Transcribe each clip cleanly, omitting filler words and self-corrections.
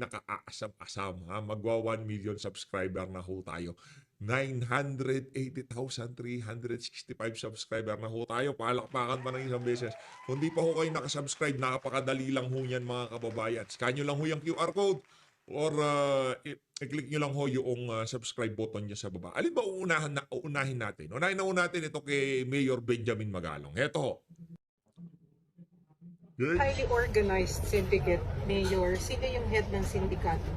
nakaasam-asam. Ha? Magwa 1 million subscriber na ho tayo. 980,365 subscriber na ho tayo. Palakpakan pa ng isang beses. Kung di pa ho kayo nakasubscribe, napakadali lang ho yan mga kababayan. Scan nyo lang ho yung QR code or i-click nyo lang ho yung subscribe button nyo sa baba. Alin ba uunahin natin? Unahin natin ito kay Mayor Benjamin Magalong. Eto ho. Highly organized syndicate, Mayor. Sino yung head ng sindikato?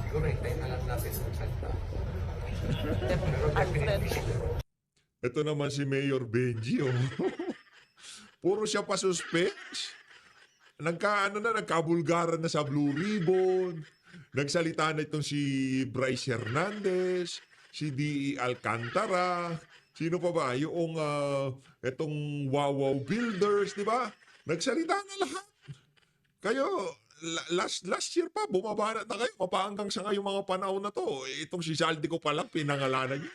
Siguro hintayin na lang natin sa salita. Pero definitely. Ito naman si Mayor Benji. Oh. Puro siya pa suspects. Nagkabulgaran na sa Blue Ribbon. Nagsalita na itong si Bryce Hernandez, si D.E. Alcantara, sino pa ba? Yung itong Wawaw Builders, di ba? Nagsalita na lahat. Kayo, last year pa, bumaba na kayo. Mapahanggang sa ngayong mga panahon na to. Itong si Zaldico pa lang, pinangalanan niyo.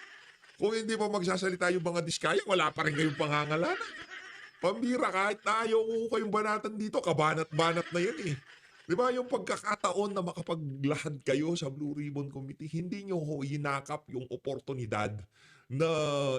Kung hindi pa magsasalita yung mga diskaya, wala pa rin kayong pangangalanan. Pambira, kahit na ayaw ko kayong banatan dito, kabanat-banat na yun eh. Di ba yung pagkakataon na makapaglahad kayo sa Blue Ribbon Committee, hindi nyo ho hinakap yung oportunidad na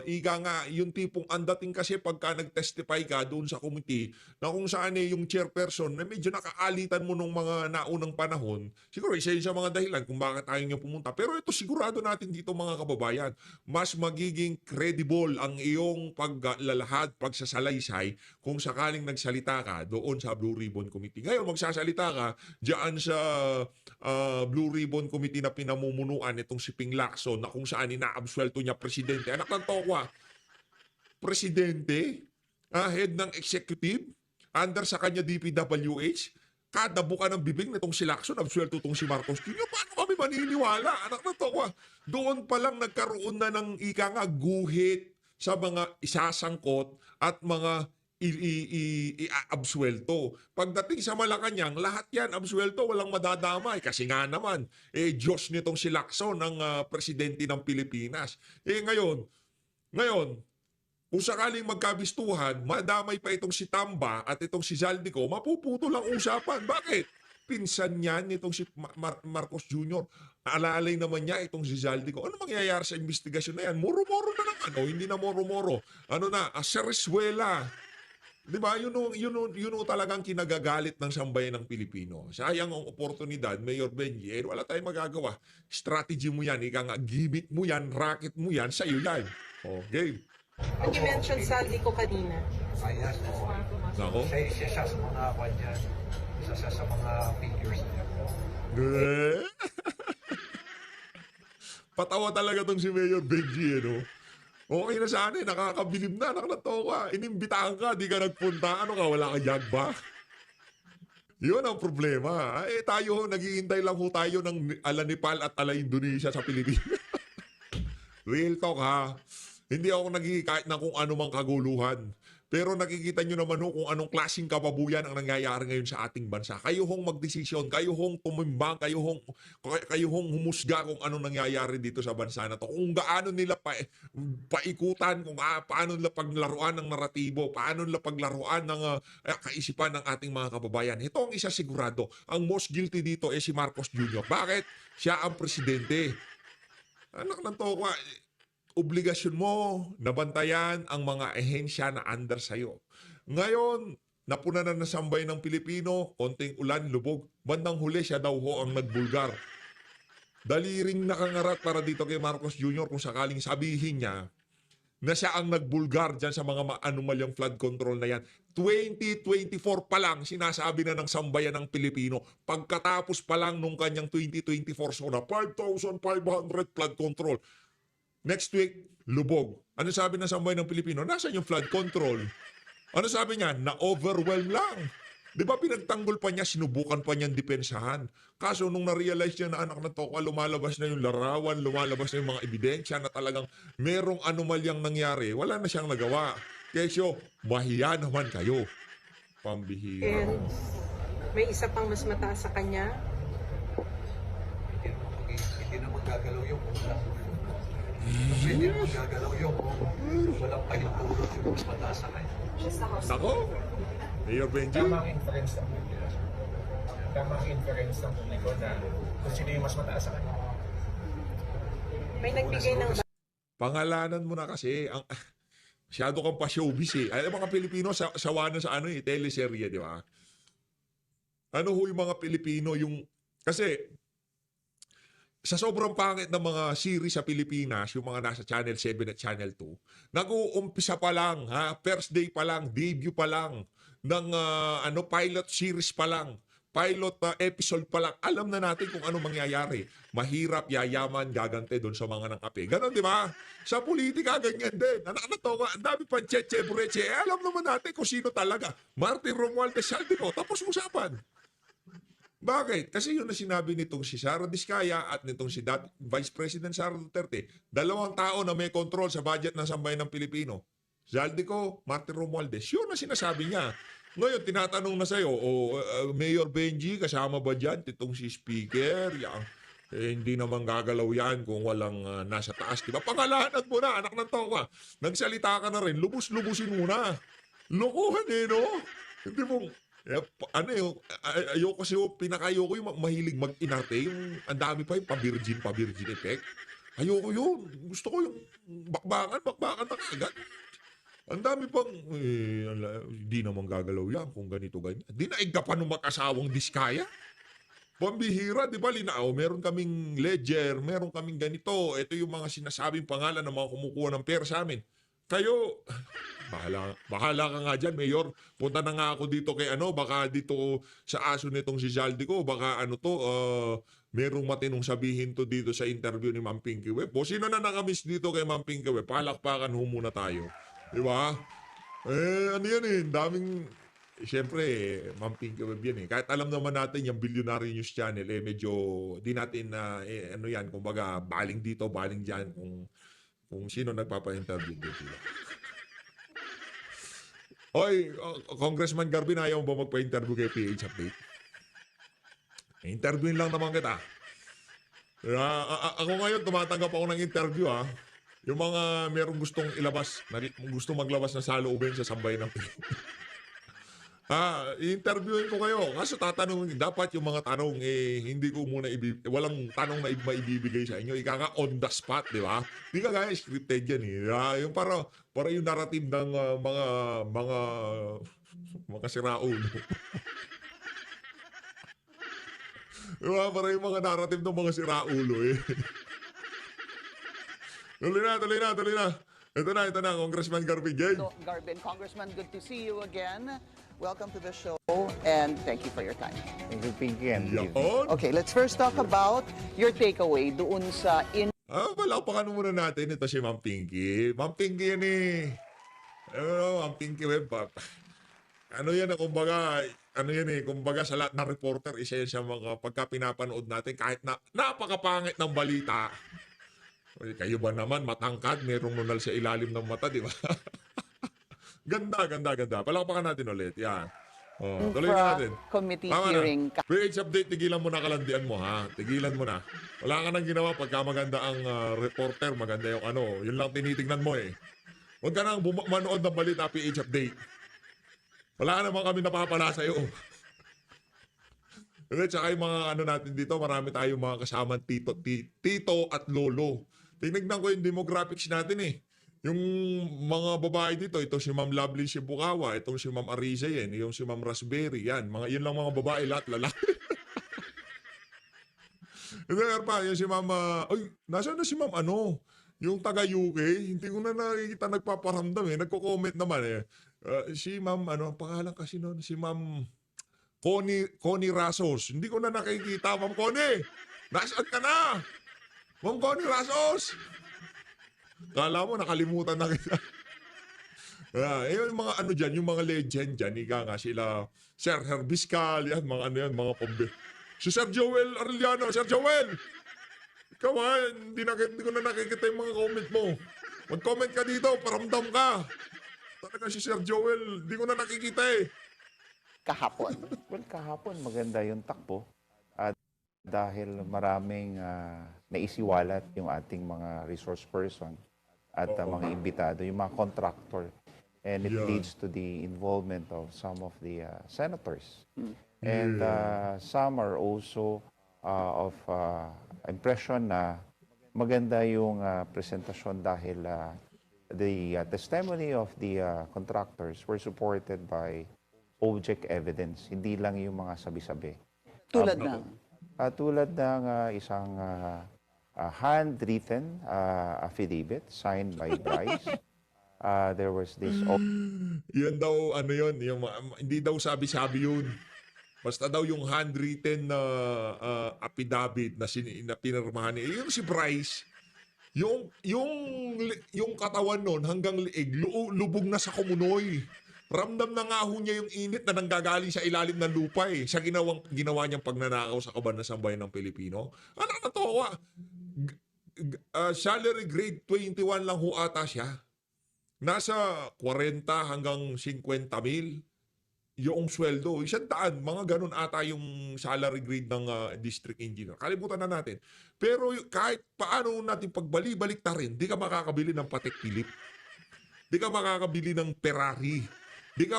ika nga, yung tipong andating kasi pagka nag-testify ka doon sa committee na kung saan yung chairperson na medyo nakaalitan mo nung mga naunang panahon, siguro isa yun sa mga dahilan kung bakit ayaw nyo pumunta. Pero ito sigurado natin dito mga kababayan, mas magiging credible ang iyong paglalahad, pagsasalaysay kung sakaling nagsalita ka doon sa Blue Ribbon Committee. Ngayon magsasalita ka diyan sa Blue Ribbon Committee na pinamumunuan itong si Ping Lacson na kung saan inaabsuelto niya presidente. Anak ng tokwa, presidente, head ng executive, under sa kanya DPWH, kada buka ng bibig nitong si Lacson, absuelto itong si Marcos Jr. Paano kami maniniwala? Anak ng tokwa, doon pa lang nagkaroon na ng ika nga guhit sa mga isasangkot at mga i-absuelto. Pagdating sa Malacanang, lahat yan absuelto, walang madadamay. Kasi nga naman, Diyos nitong si Lacson ng presidente ng Pilipinas. Ngayon, kung sakaling magkabistuhan, madamay pa itong si Tamba at itong si Zaldico, mapuputo lang usapan. Bakit? Pinsan niyan itong si Marcos Jr. Alalay naman niya itong si Zaldico. Ano mangyayari sa investigasyon na yan? Moro-moro na lang. Hindi na moro-moro. Sereswela. Di ba? Yun talagang kinagagalit ng sambayan ng Pilipino. Sayang ang oportunidad, Mayor Benji. Wala tayong magagawa. Strategy mo yan, gimmick mo yan, racket mo yan, sa'yo yan. Okay. You mentioned Zaldico kanina. Ayas mo. Nako? Siya sa mga kanyan. Isa sa mga figures niya. Patawa talaga tong si Mayor Benji, Okay na sana, nakakabilib na, anak na to ka. Inimbitahan ka, di ka nagpunta. Wala ka jag ba? Yun ang problema. Tayo, naghihintay lang ho tayo ng ala Nepal at ala Indonesia sa Pilipinas. Real talk ha. Hindi ako kahit na kung ano mang kaguluhan. Pero nakikita nyo naman kung anong klaseng kababuyan ang nangyayari ngayon sa ating bansa. Kayo hong magdesisyon, kayo hong tumimbang, kayo hong humusga kung anong nangyayari dito sa bansa na to. Kung gaano nila paikutan, kung paano nila paglaruan ng naratibo, paano nila paglaruan ng kaisipan ng ating mga kababayan. Ito ang isa sigurado. Ang most guilty dito si Marcos Jr. Bakit? Siya ang presidente. Anak ng tokwa, obligasyon mo na bantayan ang mga ehensya na under sa'yo. Ngayon, napuna na nasambay ng Pilipino, konting ulan, lubog. Bandang huli siya daw ho ang nagbulgar. Daliring nakangarat para dito kay Marcos Jr. kung sakaling sabihin niya na siya ang nagbulgar dyan sa mga anomalyang flood control na yan. 2024 pa lang, sinasabi na ng sambayan ng Pilipino. Pagkatapos pa lang nung kanyang 2024 SONA, 5,500 flood control. Next week, lubog. Ano sabi ng sambayan ng Pilipino? Nasaan yung flood control? Ano sabi niya? Na-overwhelm lang. Di ba pinagtanggol pa niya, sinubukan pa niyang depensahan. Kaso nung na-realize niya na anak na to, lumalabas na yung larawan, lumalabas na yung mga ebidensya na talagang merong anomalyang nangyari, wala na siyang nagawa. Kesyo, mahiya naman kayo. Pambihira. And may isa pang mas mataas sa kanya. Hindi na magagalaw yung una. Hindi na magagalaw yung walang pahintulot yung mas mataas sa kanya. Nako, Mayor Benji. Tamang influence ang Pilipinas. tamang inference ng publiko na kung sino yung mas mataas sa kanya. May nagbigay ng Pangalanan mo na kasi. Masyado kang pa-showbiz eh. Alam mga Pilipino, sawa na sa teleserye, di ba? Ano ho yung mga Pilipino, kasi sa sobrang pangit ng mga series sa Pilipinas, yung mga nasa Channel 7 at Channel 2, nag-uumpisa pa lang, first day pa lang, debut pa lang, ng pilot series pa lang, pilot episode pa lang, alam na natin kung ano mangyayari. Mahirap, yayaman, gagante doon sa mga nang-api. Ganon, di ba? Sa politika, ganyan din. Anak na to, ang dami pang cheche, bureche. Alam naman natin kung sino talaga. Martin Romualdez Saldico, tapos usapan. Bakit? Kasi yun na sinabi nitong si Sara Diskaya at nitong si Vice President Sara Duterte, dalawang tao na may control sa budget ng sambayan ng Pilipino. Saldico, Martin Romualdez, yun na sinasabi niya. Ngayon, tinatanong na sa'yo, Mayor Benji, kasama ba dyan? Itong si Speaker, hindi naman gagalaw yan kung walang nasa taas. Diba? Pangalanan mo na, anak ng toka. Nagsalita ka na rin, lubus-lubusin mo na. Lokohan no? Hindi mo, ayoko kasi pinakayoko yung mahilig mag-inarte, yung ang dami pa yung pa-virgin effect. Ayoko yun. Gusto ko yung bakbakan na kagad. Ang dami pang, hindi naman gagalaw yan kung ganito, ganyan. Dinaig ka pa nung mag-asawang Diskaya. Pambihira, di ba, Linao? Meron kaming ledger, meron kaming ganito. Ito yung mga sinasabing pangalan ng mga kumukuha ng pera sa amin. Kayo, bahala ka nga dyan, Mayor. Punta na nga ako dito kay baka dito sa aso nitong si Zaldico, baka merong matinong sabihin to dito sa interview ni Ma'am Pinky Web. O sino na nakamiss dito kay Ma'am Pinky Web? Palakpakan ho muna tayo. Di ba? Daming, siyempre, Ma'am Pinky Web yan eh. Kahit alam naman natin yung Billionaire News Channel, medyo di natin kumbaga, baling dito, baling dyan, kung sino nagpapa-interview dito. Hoy, Congressman Garbin, ayaw mo ba magpa-interview kay PH Update? Interviewin lang naman kita. Ako ngayon, tumatanggap ako ng interview Yung mga merong gustong gusto maglabas ng saloobin sa sambayan ng Pilipinas. I-interviewin ko kayo. Kaso tatanungin, dapat yung mga tanong, hindi ko muna, walang tanong na maibibigay sa inyo. Ika nga on the spot, di ba? Di ka gaya scripted yan yung para yung narrative ng mga siraulo. Diba? Para yung mga narrative ng mga siraulo Tuloy na. Ito na, Congressman Garbin Jay. So, Garbin, Congressman, good to see you again. Welcome to the show, and thank you for your time. Thank you, Pinky. Yan. Okay, let's first talk about your takeaway doon sa Palakpakan muna natin. Ito si Ma'am Pinky. Ma'am Pinky yan Ma'am Pinky Web. Kumbaga sa lahat na reporter, isa yan sa mga pagka pinapanood natin, kahit na napakapangit ng balita. Kayo ba naman, matangkad, merong nunal sa ilalim ng mata, di ba? Ganda. Palakpakan natin ulit. Yan. Tuloy na natin. committee Tama hearing. na. PH Update, tigilan mo na kalandian mo, Tigilan mo na. Wala ka nang ginawa pagka maganda ang reporter, maganda yung yun lang tinitignan mo Huwag ka nang manood ng balita, PH Update. Wala naman kami napapala sa'yo. Tsaka yung mga natin dito, marami tayong mga kasamang tito at lolo. Tinignan ko yung demographics natin Yung mga babae dito, ito si Ma'am Lovely Shibukawa, itong si Ma'am Ariza yung si Ma'am Raspberry, yun lang mga babae, lahat lalaki. Yung si Ma'am, nasaan na si Ma'am yung taga-UK, hindi ko na nakikita nagpaparamdam nagko-comment naman si Ma'am, ang pangalan kasi noon, si Ma'am Connie Rasos. Hindi ko na nakikita, Ma'am Connie. Nasaan ka na? Ma'am Connie Rasos. Kala mo, nakalimutan na kita. Yung mga dyan, yung mga legend dyan, nga sila, Sir Herbiscal, yan, mga mga pombe. Si Sir Joel Arellano, Sir Joel! Ikaw hindi ko na nakikita yung mga comment mo. Mag-comment ka dito, paramdam ka. Talaga si Sir Joel, hindi ko na nakikita Kahapon. Well, kahapon maganda yung takbo. At dahil maraming naisiwalat yung ating mga resource person at mga imbitado, yung mga contractor. And it leads to the involvement of some of the senators. And some are also of impression na maganda yung presentasyon dahil the testimony of the contractors were supported by object evidence, hindi lang yung mga sabi-sabi. Tulad ng? Tulad ng isang handwritten affidavit signed by Bryce. There was this Yan daw, ano yun, hindi daw sabi-sabi yun. Basta daw yung handwritten na affidavit na pinirmahan niya. Yung si Bryce, yung katawan nun hanggang liig, lubog na sa kumunoy. Ramdam na nga ho niya yung init na nanggagaling sa ilalim ng lupa eh. Sa ginawa niyang pagnanakaw sa kaban ng sambayan ng Pilipino. Ano na to? Salary grade 21 lang ho ata siya. Nasa 40 hanggang 50 mil yung sweldo. 100, mga ganun ata yung salary grade ng district engineer. Kalimutan na natin. Pero kahit paano natin pagbalik ta rin, di ka makakabili ng Patek Philippe. Di ka makakabili ng Ferrari. Di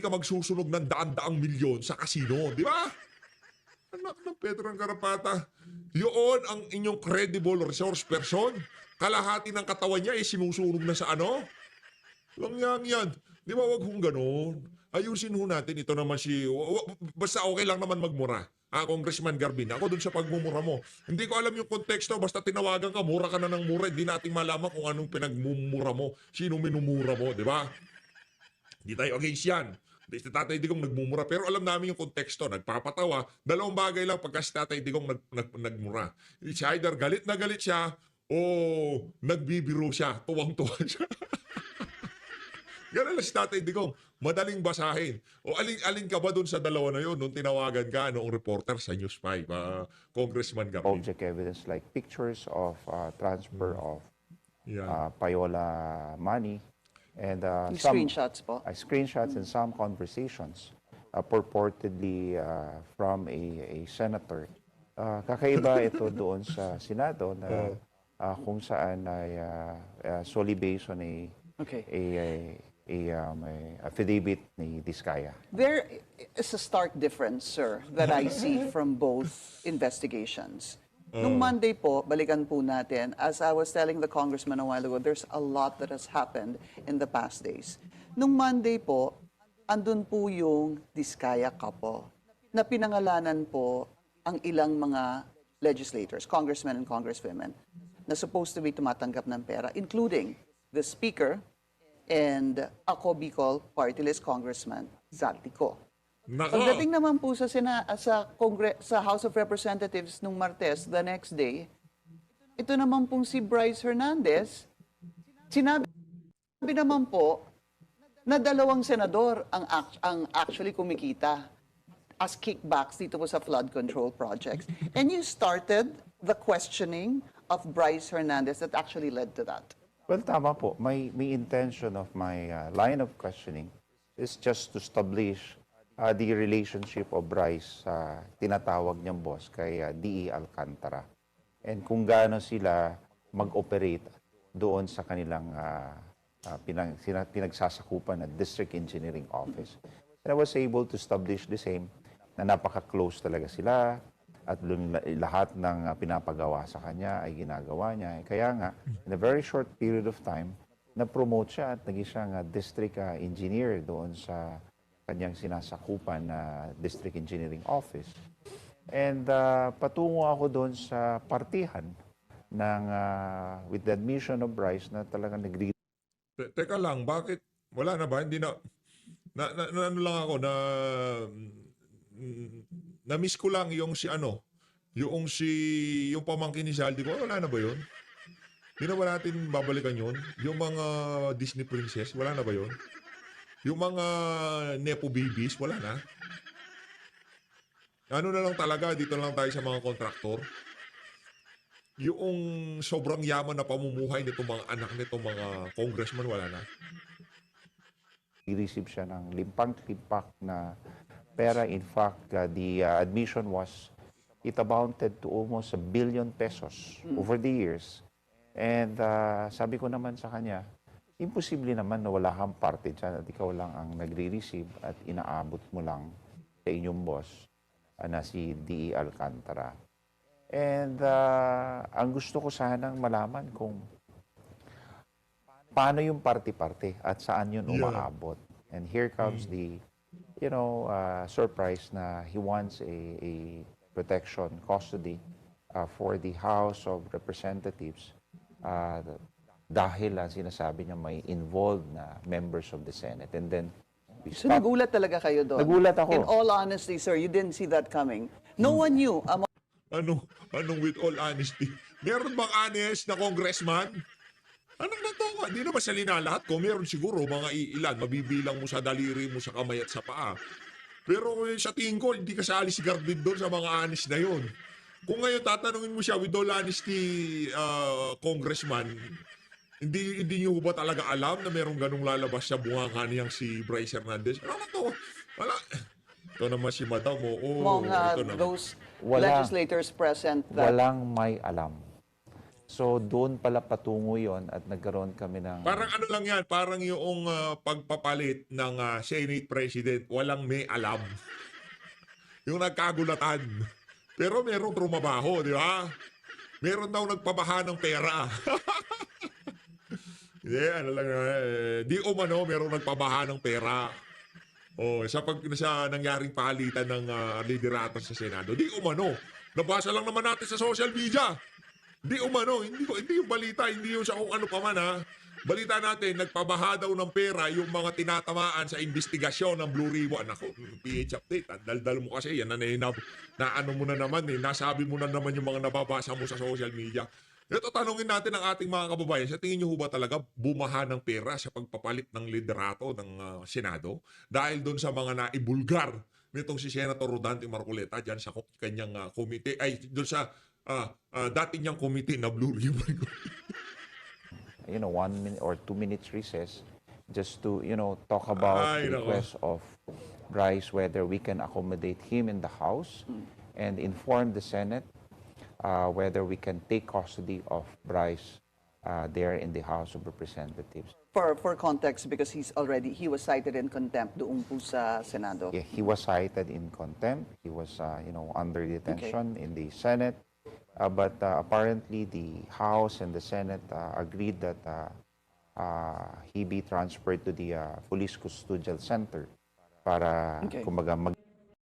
ka magsusunog ng daan-daang milyon sa casino. Di ba? Anak ng Pedro ng Karapata. Yun ang inyong credible resource person. Kalahati ng katawan niya sinusunog na sa ano? Lang yan. Di ba wag hong ganon? Ayusin ho natin. Ito naman basta okay lang naman magmura. Congressman Garbin, ako dun sa pagmumura mo. Hindi ko alam yung konteksto. Basta tinawagan ka, mura ka na ng mura. Hindi natin malaman kung anong pinagmumura mo. Sino minumura mo, di ba? Hindi tayo against yan. Si Tatay Digong nagmumura. Pero alam namin yung konteksto. Nagpapatawa. Dalawang bagay lang pagka si Tatay Digong nagmura. It's either galit na galit siya o nagbibiro siya. Tuwang-tuwa siya. Ganun lang si Tatay Digong. Madaling basahin. O alin ka ba dun sa dalawa na yun nung tinawagan ka noong reporter sa News 5, Congressman Gapin? object evidence like pictures of transfer of Yeah. Payola money and Yung some screenshots po? screenshots and some conversations purportedly from a senator. Kakaiba ito doon sa Senado na kung saan ay solely based on Okay. a affidavit ni Diskaya. There is a stark difference, sir, that I see from both investigations. Nung Monday po, balikan po natin, as I was telling the congressman a while ago, there's a lot that has happened in the past days. Nung Monday po, andun po yung Diskaya couple na pinangalanan po ang ilang mga legislators, congressmen and congresswomen, na supposed to be tumatanggap ng pera, including the Speaker and ako Bicol Party List Congressman Zaltico. Nako! Pagdating naman po sa sa House of Representatives nung Martes, the next day, ito naman pong si Bryce Hernandez, sinabi naman po na 2 senador ang actually kumikita as kickbacks dito po sa flood control projects. And you started the questioning of Bryce Hernandez that actually led to that. Well, tama po. May intention of my line of questioning is just to establish the relationship of Bryce sa tinatawag niyang boss kay D.E. Alcantara. And kung gaano sila mag-operate doon sa kanilang pinagsasakupan na District Engineering Office. And I was able to establish the same na napaka-close talaga sila at lahat ng pinapagawa sa kanya ay ginagawa niya. Kaya nga, in a very short period of time, na-promote siya at naging siyang district engineer doon sa kanyang sinasakupan na district engineering office. And patungo ako doon sa partihan ng, with the admission of Bryce na talagang Teka lang, bakit? Wala na ba? Hindi na ano lang ako, na-miss ko lang yung yung pamangkin ni Zaldi ko. Wala na ba yun? Hindi na ba natin babalikan yun? Yung mga Disney princess, wala na ba yun? Yung mga Nepo babies, wala na. Ano na lang talaga, dito na lang tayo sa mga kontraktor. Yung sobrang yaman na pamumuhay nitong mga anak nitong mga congressman, wala na. receive siya ng limpang-limpak na pera. In fact, the admission was, it amounted to almost 1 billion pesos over the years. And sabi ko naman sa kanya, imposible naman na wala kang parte dyan at ikaw lang ang nagre-receive at inaabot mo lang sa inyong boss na si D.E. Alcantara. And ang gusto ko sanang malaman kung paano yung parte-parte at saan yun umaabot. And here comes the, surprise na he wants a protection, custody for the House of Representatives dahil sinasabi niya may involved na members of the Senate. And then, we So stop. nagulat talaga kayo doon? Nagulat ako. In all honesty, sir, you didn't see that coming. No one knew. Anong with all honesty? Meron bang honest na congressman? Anong natawa? Di naman sa linalahat ko. Meron siguro mga ilan. Mabibilang mo sa daliri mo, sa kamay at sa paa. Pero sa tingin ko, hindi kasali si Garbin doon sa mga honest na yon. Kung ngayon tatanungin mo siya with all honesty, congressman, hindi niyo ba talaga alam na merong ganung lalabas sa bunganga niyang si Bryce Hernandez? Ano to? Wala. Ito naman si Madam. Among ito naman. those Wala. legislators present that Walang may alam. So, doon pala patungo yon at nagkaroon kami ng... Parang ano lang yan, parang yung pagpapalit ng Senate President, walang may alam. Yung nagkagulatan. Pero merong trumabaho, di ba? Meron daw nagpabaha ng pera. Hindi, ano lang, di umano, merong nagpabaha ng pera. Sa nangyaring palitan ng liderato sa Senado, di umano. Nabasa lang naman natin sa social media. Di umano, hindi yung balita, hindi yung sa kung ano pa man ha. Balita natin, nagpabaha daw ng pera yung mga tinatamaan sa investigasyon ng Blue Ribbon. Ako, PH update, daldal mo kasi yan na ano mo na naman nasabi mo na naman yung mga nababasa mo sa social media. Ito, tanungin natin ang ating mga kababayan, sa tingin nyo ba talaga bumaha ng pera sa pagpapalit ng liderato ng Senado dahil doon sa mga naibulgar nitong si Senator Rodante Marcoleta dyan sa kanyang komite, ay doon sa dati niyang komite na Blue Ribbon. 1 minute or 2 minutes recess just to, talk about Ay, the nako. request of Bryce, whether we can accommodate him in the House and inform the Senate whether we can take custody of Bryce there in the House of Representatives. for context, because he was cited in contempt doon po sa Senado. Yeah, he was cited in contempt. He was, under detention in the Senate. But apparently, the House and the Senate agreed that he be transferred to the Police Custodial Center para, kumbaga,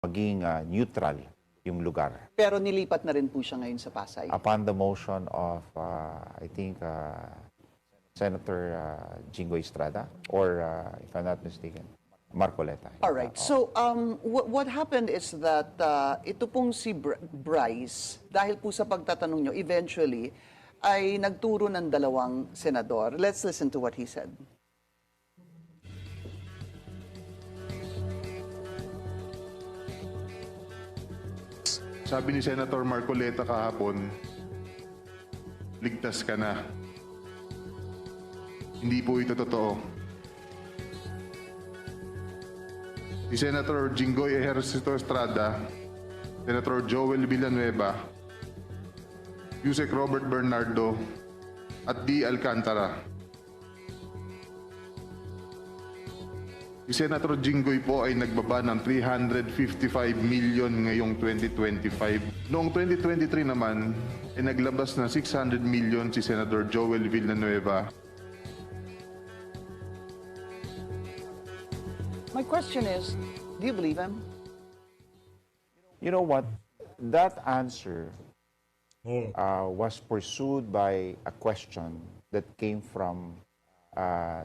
maging neutral yung lugar. Pero nilipat na rin po siya ngayon sa Pasay. Upon the motion of, I think, Senator Jingoy Estrada, or if I'm not mistaken, Marcoleta. All right. So, what happened is that ito pong si Bryce, dahil po sa pagtatanong nyo, eventually, ay nagturo ng dalawang senador. Let's listen to what he said. Sabi ni Senator Marcoleta kahapon, ligtas ka na. Hindi po ito totoo. Si Senator Jinggoy Ejercito Estrada, Senator Joel Villanueva, Yusek Robert Bernardo, at D. Alcantara. Si Senator Jinggoy po ay nagbaba ng 355 million ngayong 2025. Noong 2023 naman, ay naglabas ng 600 million si Senator Joel Villanueva. My question is, do you believe him? You know what? That answer Oh. was pursued by a question that came from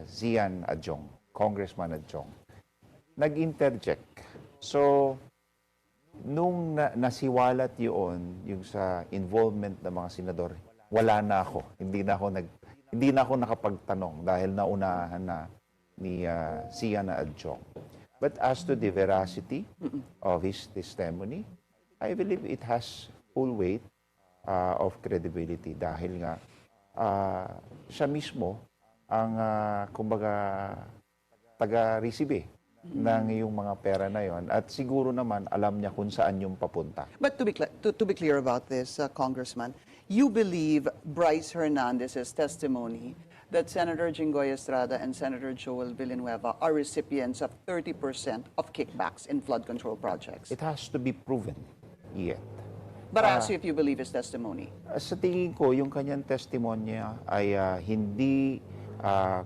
Zian Adjong, Congressman Adjong. Nag-interject. So, nung nasiwalat yung sa involvement ng mga senador, wala na ako. Hindi na ako nakapagtanong dahil naunahan na ni Zian Adjong. But as to the veracity of his testimony, I believe it has full weight of credibility dahil nga siya mismo ang kumbaga taga-resibe ng yung mga pera na yon at siguro naman alam niya kung saan yung papunta. But to be clear about this, Congressman, you believe Bryce Hernandez's testimony that Senator Jinggoy Estrada and Senator Joel Villanueva are recipients of 30% of kickbacks in flood control projects. It has to be proven yet. But I ask you if you believe his testimony. Sa tingin ko, yung kanyang testimonya ay hindi,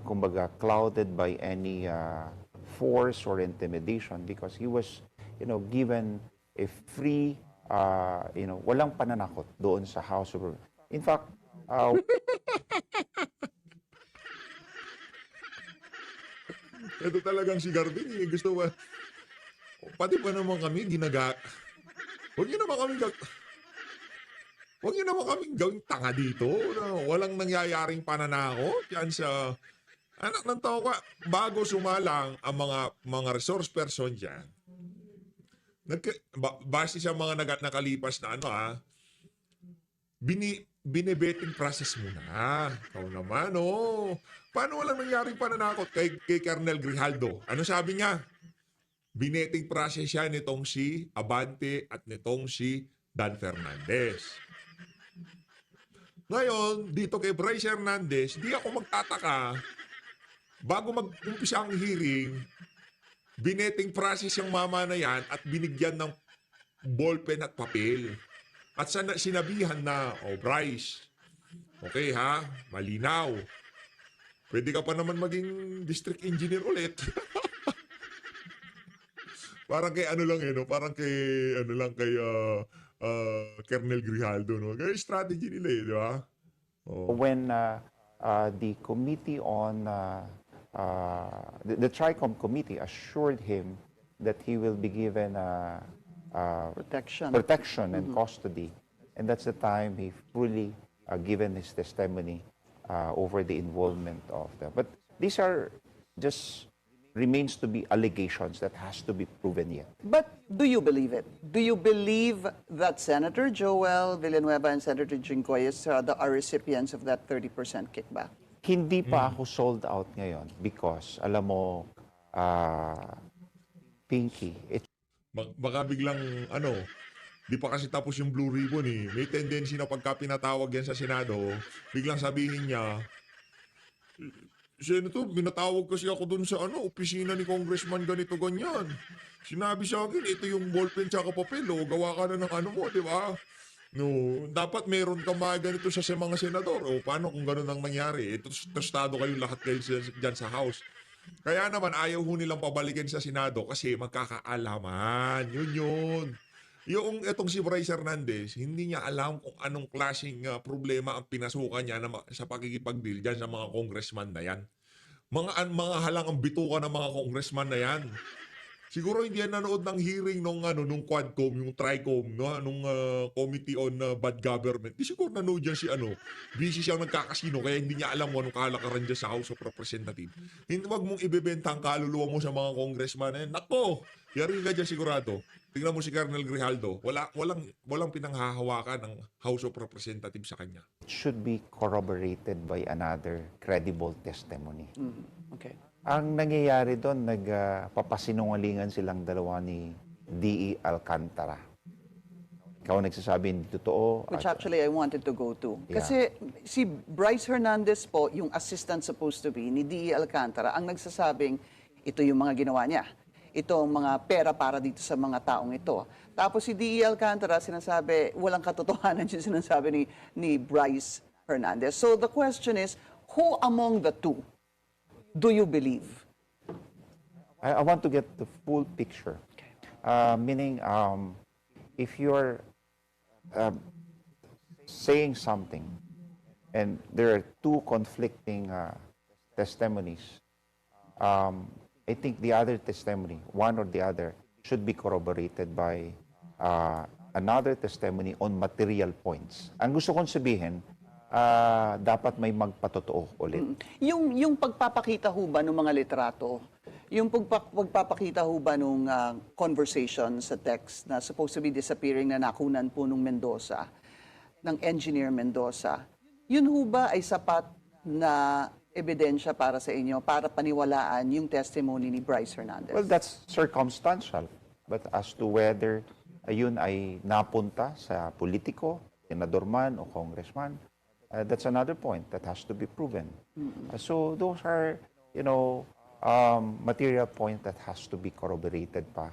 kumbaga, clouded by any force or intimidation because he was, given a free, walang pananakot doon sa House of... In fact, Ito talagang si Garbin, gusto ba? Pati pa naman kami Huwag niyo naman kami gawing tanga dito na walang nangyayaring pananakot yan sa anak ng tao ka. Bago sumalang ang mga resource person dyan, base sa mga nakalipas na bine-betting process muna. Ikaw naman, Paano walang nangyaring pananakot kay Colonel Grijaldo? Ano sabi niya? Binetting process siya nitong si Abante at nitong si Dan Fernandez. Ngayon, dito kay Bryce Hernandez, di ako magtataka. Bago mag-umpisa ang hearing, binetting process yung mama na yan at binigyan ng ballpen at papel. At sinabihan na, Bryce, okay ha, malinaw. Pwede ka pa naman maging district engineer ulit. Parang kay parang kay Colonel Grijaldo, Kaya strategy nila di ba? when the committee on the TRICOM committee assured him that he will be given protection and custody, and that's the time he fully given his testimony over the involvement of them. But these are just remains to be allegations that has to be proven yet. But do you believe it? Do you believe that Senator Joel Villanueva and Senator Jinggoy Estrada are recipients of that 30% kickback? Hindi pa ako sold out ngayon because, alam mo, Pinky, Baka biglang, di pa kasi tapos yung Blue Ribbon May tendency na pagka pinatawag yan sa Senado, biglang sabihin niya, Senator, binatawag kasi ako dun sa opisina ni Congressman ganito ganyan. Sinabi sa akin, ito yung ballpen tsaka papel, gawa ka na ng mo, di ba? No, dapat meron ka mga ganito sa mga senador. Paano kung ganun ang nangyari? Tostado kayo lahat kayo dyan sa House. Kaya naman, ayaw ho nilang pabalikin sa Senado kasi magkakaalaman. Yun. Itong si Bryce Hernandez, hindi niya alam kung anong klaseng problema ang pinasukan niya sa pagkikipag-deal dyan sa mga congressman na yan. Mga halangang bituka ng mga congressman na yan. Siguro hindi yan nanood ng hearing nung Quadcom, yung TRICOM, nung Committee on Bad Government. Di siguro nanood yan busy siyang nagkakasino kaya hindi niya alam kung anong kalakaran dyan sa House of Representatives. Hindi wag mong ibebenta ang kaluluwa mo sa mga congressman na yan. Nako! Yari ka dyan sigurado. Tingnan mo si Colonel Grijaldo, walang pinanghahawakan ng House of Representatives sa kanya. it should be corroborated by another credible testimony. Okay. Ang nangyayari doon, nagpapasinungalingan silang dalawa ni D.E. Alcantara. Ikaw nagsasabi hindi totoo. Which actually I wanted to go to. Yeah. Kasi si Bryce Hernandez po, yung assistant supposed to be ni D.E. Alcantara, ang nagsasabing ito yung mga ginawa niya. Ito ang mga pera para dito sa mga taong ito. Tapos si D.E. Alcantara sinasabi, walang katotohanan yung sinasabi ni Bryce Hernandez. So the question is, who among the two do you believe? I want to get the full picture. Meaning, if you're saying something and there are two conflicting testimonies, I think the other testimony, one or the other, should be corroborated by another testimony on material points. Ang gusto kong sabihin, dapat may magpatotoo ulit. Yung pagpapakita ho ba ng mga litrato, yung pagpapakita ho ba ng conversation sa text na supposed to be disappearing na nakunan po nung Mendoza, ng engineer Mendoza, yun ho ba ay sapat na ebidensya para sa inyo, para paniwalaan yung testimony ni Bryce Hernandez? Well, that's circumstantial. But as to whether yun ay napunta sa politiko, senador man o congressman, That's another point that has to be proven. So those are, material point that has to be corroborated pa,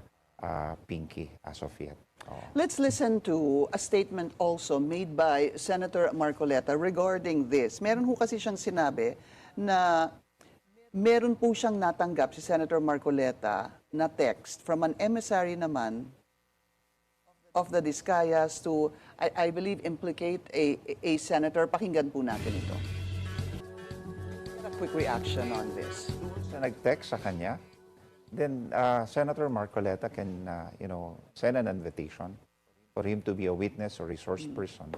Pinky, as of yet. Oh. Let's listen to a statement also made by Senator Marcoleta regarding this. Meron ho kasi siyang sinabi na meron po siyang natanggap si Senator Marcoleta na text from an emissary naman of the Discayas to, I believe, implicate a senator. Pakinggan po natin ito. A quick reaction on this. Sa nag-text sa kanya, then Senator Marcoleta can, send an invitation for him to be a witness or resource person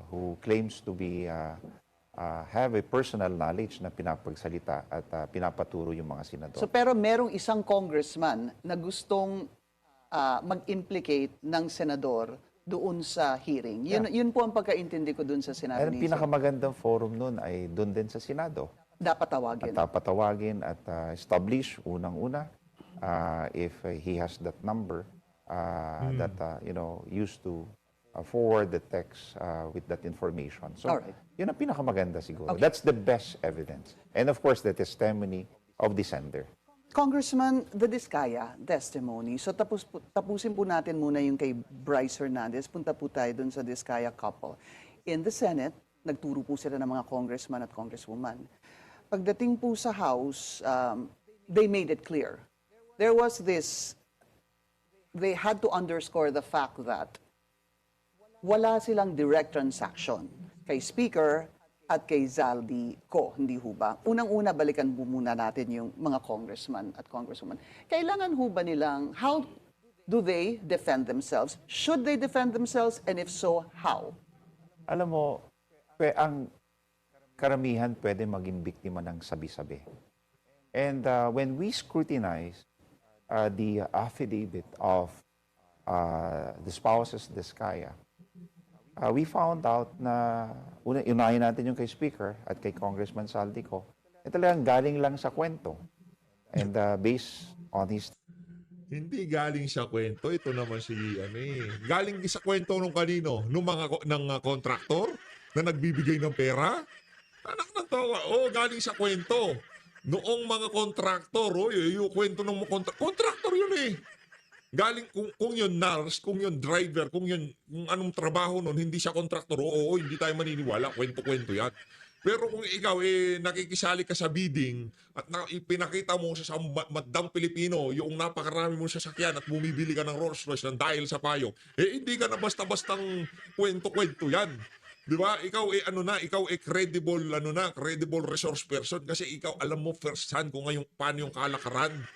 who claims to be have a personal knowledge na pinapagsalita at pinapaturo yung mga senador. So pero merong isang congressman na gustong mag-implicate ng senador doon sa hearing. Yun po ang pagkaintindi ko doon sa sinabi Ang ni pinakamagandang forum nun ay doon din sa Senado. dapat tawagin. At patawagin at establish unang-una if he has that number that used to forward the text with that information. So, Alright. yun ang pinakamaganda siguro. Okay. That's the best evidence. And of course, the testimony of the sender. Congressman, the Discaya testimony. So tapusin po natin muna yung kay Bryce Hernandez. Punta po tayo dun sa Discaya couple. In the Senate, nagturo po sila ng mga congressman at congresswoman. Pagdating po sa House, they made it clear. There was this, they had to underscore the fact that wala silang direct transaction kay Speaker at kay Zaldi Ko, hindi ho ba? Unang-una, balikan po muna natin yung mga congressman at congresswoman. Kailangan ho ba nilang, how do they defend themselves? Should they defend themselves? And if so, how? Alam mo, ang karamihan pwede maging biktima ng sabi-sabi. And when we scrutinize the affidavit of the spouses Discaya, we found out na, unahin natin yung kay Speaker at kay Congressman Saldico, talagang galing lang sa kwento. And based on his... Hindi galing sa kwento. Ito naman si, galing sa kwento nung kanino? Nung ng contractor na nagbibigay ng pera? Anak ng tawa. Galing sa kwento. Noong mga contractor, yung kwento ng contractor yun eh. Galing kung yun nurse, kung yun driver, kung anong trabaho nun, hindi siya kontraktor, hindi tayo maniniwala, kwento-kwento yan. Pero kung ikaw nakikisali ka sa bidding at pinakita mo sa Madam Pilipino yung napakarami mong sasakyan at bumibili ka ng Rolls Royce ng dahil sa payong, hindi ka na basta-bastang kwento-kwento yan. Di ba? Ikaw ikaw credible resource person kasi ikaw alam mo first hand kung paano yung kalakaran.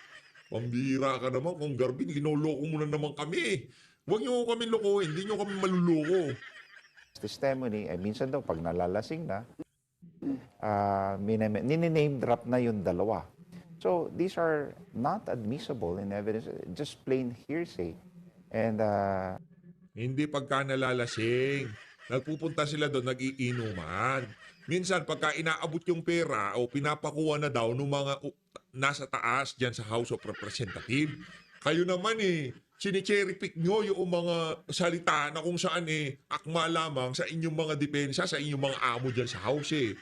Pambira ka naman kung Garbin, linoloko mo na naman kami. Huwag niyo kami lokohin, hindi niyo kami maluloko. Testimony, minsan daw pag nalalasing na, nini-name drop na yung dalawa. So, these are not admissible in evidence, just plain hearsay. And, Hindi pagka nalalasing. Nagpupunta sila doon, nag-iinuman. Minsan, pagka inaabot yung pera o pinapakuha na daw ng mga nasa taas dyan sa House of Representatives, kayo naman sini-cherry pick nyo yung mga salita na kung saan akma lamang sa inyong mga depensa, sa inyong mga amo dyan sa House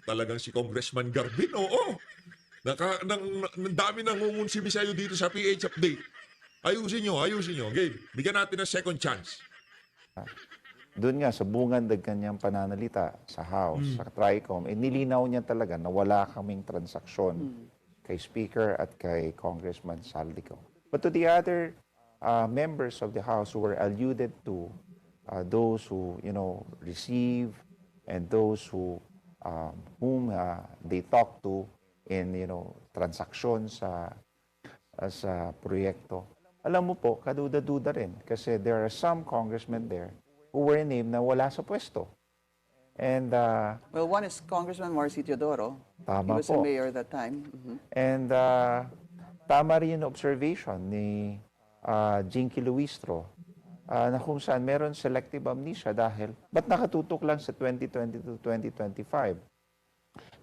Talagang si Congressman Garbin, dami nangungunsibi sa'yo dito sa PH Update. Ayusin nyo. Game, bigyan natin ng second chance. doon nga sa bungandag kanyang pananalita sa House, sa TRICOM, nilinaw niya talaga na wala kaming transaksyon kay Speaker at kay Congressman Saldico. But to the other members of the House who were alluded to, those who, receive and those whom they talk to in, transactions sa proyekto, alam mo po, kaduda-duda rin kasi there are some congressmen there who were named na wala sa pwesto. And Well, one is Congressman Marcy Teodoro. Tama He was po. the mayor at that time. Mhm. And tama rin yung observation ni Jinky Luistro na kung saan meron selective amnesia dahil ba't nakatutok lang sa 2020 to 2025?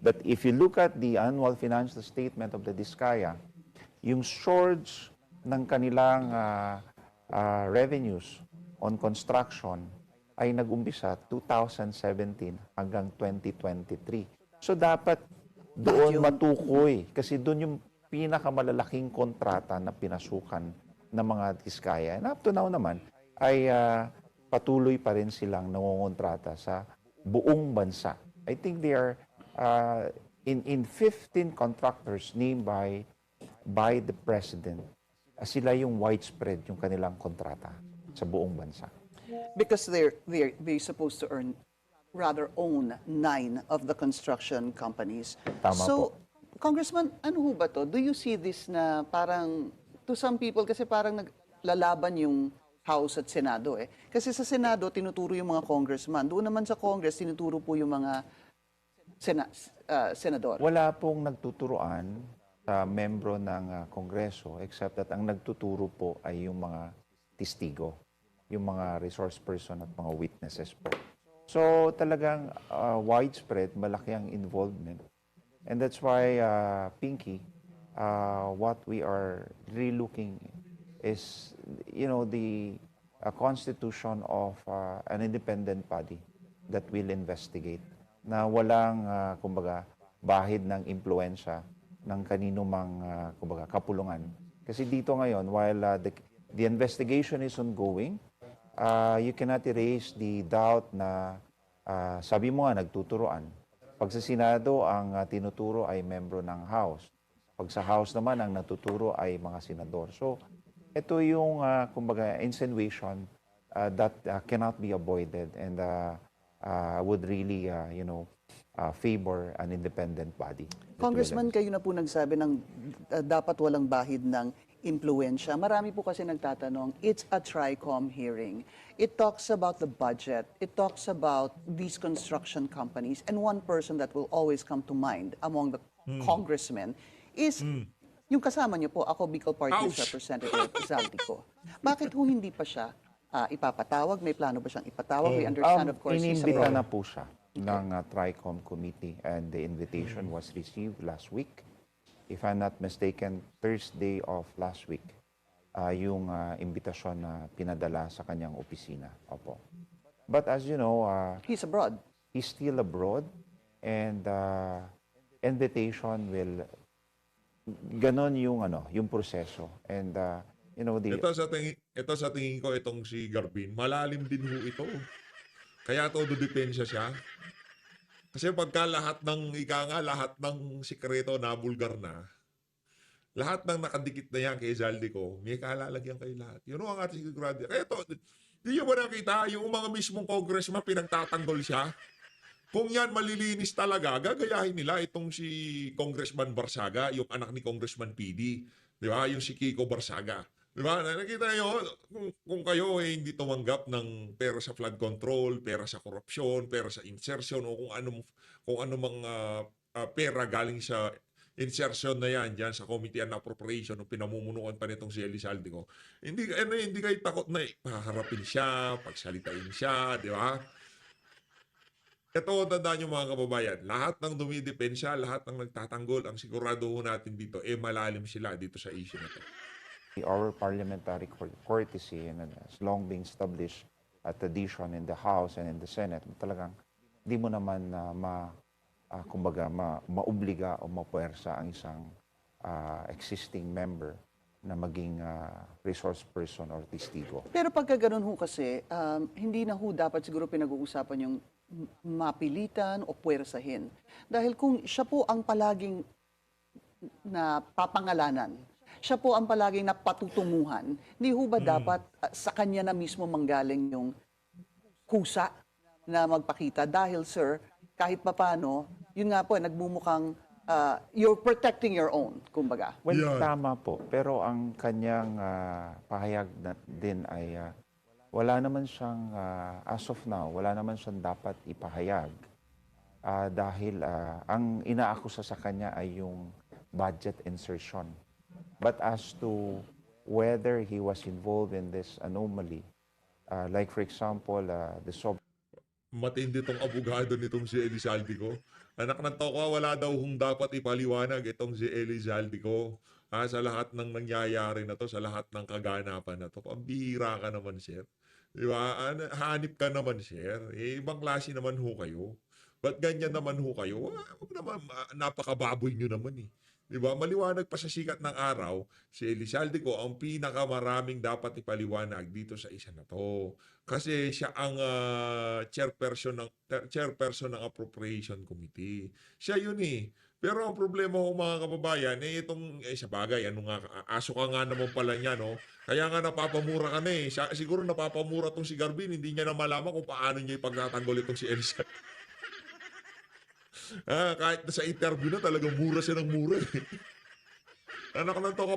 But if you look at the annual financial statement of the Discaya, yung surge ng kanilang revenues on construction ay nag-umpisa 2017 hanggang 2023. So dapat doon matukoy kasi doon yung pinakamalalaking kontrata na pinasukan ng mga Diskaya. And up to now naman ay patuloy pa rin silang nangongontrata sa buong bansa. I think they are in 15 contractors named by the president. Sila yung widespread yung kanilang kontrata sa buong bansa. Because they're supposed to own 9 of the construction companies. Tama so, po. Congressman, ano ho ba to? Do you see this na parang, to some people, kasi parang naglalaban yung House at Senado eh. Kasi sa Senado, tinuturo yung mga congressman. Doon naman sa Congress, tinuturo po yung mga senador. Wala pong nagtuturuan sa membro ng Kongreso except that ang nagtuturo po ay yung mga testigo, yung mga resource person at mga witnesses po. So talagang widespread, malaki ang involvement. And that's why, Pinky, what we are really looking is, the constitution of an independent body that will investigate na walang, kumbaga, bahid ng impluensya ng kanino mang, kumbaga, kapulungan. Kasi dito ngayon, while the investigation is ongoing, you cannot erase the doubt na, sabi mo nga, nagtuturoan. Pag sa Senado, ang tinuturo ay membro ng House. Pag sa House naman, ang natuturo ay mga senador. So, ito yung, kumbaga, insinuation that cannot be avoided and would really, favor an independent body. Congressman, kayo na po nagsabi ng dapat walang bahid ng impluensya. Marami po kasi nagtatanong, it's a TRICOM hearing. It talks about the budget. It talks about these construction companies. And one person that will always come to mind among the congressmen is yung kasama niyo po, ako Bicol Party List Representative Zaldico. Bakit ho hindi pa siya ipapatawag? May plano ba siyang ipatawag? We understand, of course, he's Inimbita abroad. na po siya ng TRICOM committee and the invitation was received last week. If I'm not mistaken, Thursday of last week, yung imbitasyon na pinadala sa kanyang opisina. Opo. But as you know, He's abroad. he's still abroad and invitation will, ganon yung, yung proseso. And, Ito sa tingin ko, itong si Garbin, malalim din ho ito. Kaya dudepensya siya. Kasi pagka lahat ng sikreto nabulgar na, lahat ng nakadikit na yan kay Zaldico, may kalalagyan kayo lahat. Yun ang ating sigurado. Kaya di nyo ba nakita, yung mga mismong congressman pinagtatanggol siya? Kung yan malilinis talaga, gagayahin nila itong si Congressman Barsaga, yung anak ni Congressman PD. Di ba? Yung si Kiko Barsaga. Di ba? Nakita nyo, kung kayo hindi tumanggap ng pera sa flood control, pera sa korupsyon, pera sa insertion, o kung ano mang pera galing sa insertion na yan dyan sa Committee on Appropriation o pinamumunuan pa nitong si Elizalde ko, hindi kayo takot na paharapin siya, pagsalitain siya, di ba? Ito, tandaan nyo mga kababayan, lahat ng dumidepensya, lahat ng nagtatanggol, ang sigurado ho natin dito, malalim sila dito sa issue na to. our parliamentary courtesy and has long been established a tradition in the House and in the Senate. Talagang di mo naman maobliga o mapuwersa ang isang existing member na maging resource person or testigo. Pero pagka ganun ho kasi, hindi na ho dapat siguro pinag-uusapan yung mapilitan o puwersahin. Dahil kung siya po ang palaging napapangalanan, siya po ang palaging napatutunguhan, hindi ho ba dapat sa kanya na mismo manggaling yung kusa na magpakita? Dahil sir, kahit papano, yun nga po, nagmumukhang you're protecting your own, kumbaga. Well, Yeah. tama po. Pero ang kanyang pahayag din ay wala naman siyang, as of now, wala naman siyang dapat ipahayag dahil ang inaakusa sa kanya ay yung budget insertion. But as to whether he was involved in this anomaly, like for example, the Matindi tong abogado nitong si Elizalde ko. Anak ng toko, wala daw hong dapat ipaliwanag itong si Elizalde ko. Sa lahat ng nangyayari na to, sa lahat ng kaganapan na to. Pambihira ka naman, sir. Di ba? Hanip ka naman, sir. Eh, ibang klase naman ho kayo. Ba't ganyan naman ho kayo? Wag naman, napakababoy nyo naman eh. Di ba? Maliwanag pa sa sikat ng araw, si Elizalde ko ang pinakamaraming dapat ipaliwanag dito sa isa na to. Kasi siya ang chairperson ng Appropriation Committee. Siya yun eh. Pero ang problema ko mga kababayan, eh itong, sa bagay, ano nga, aso ka nga naman pala niya, no? Kaya nga napapamura ka na eh. Siguro napapamura tong si Garbin, hindi niya na malaman kung paano niya ipagtatanggol itong si Elsa. Kahit sa interview na talagang mura siya ng mura eh. Anak ng toka,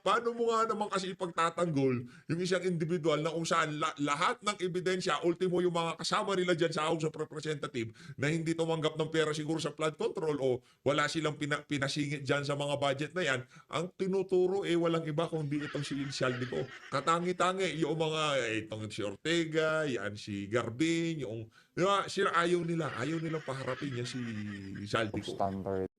paano mo nga naman kasi ipagtatanggol yung isang individual na kung saan lahat ng ebidensya, ultimo yung mga kasama nila dyan sa House of Representative na hindi tumanggap ng pera siguro sa flood control o wala silang pinasingit dyan sa mga budget na yan, ang tinuturo walang iba kundi itong si Saldi ko. Katangi-tangi yung mga, itong si Ortega, yan si Garbin, yung, di ba, sila ayaw nilang paharapin yan si Saldi ko. Standard.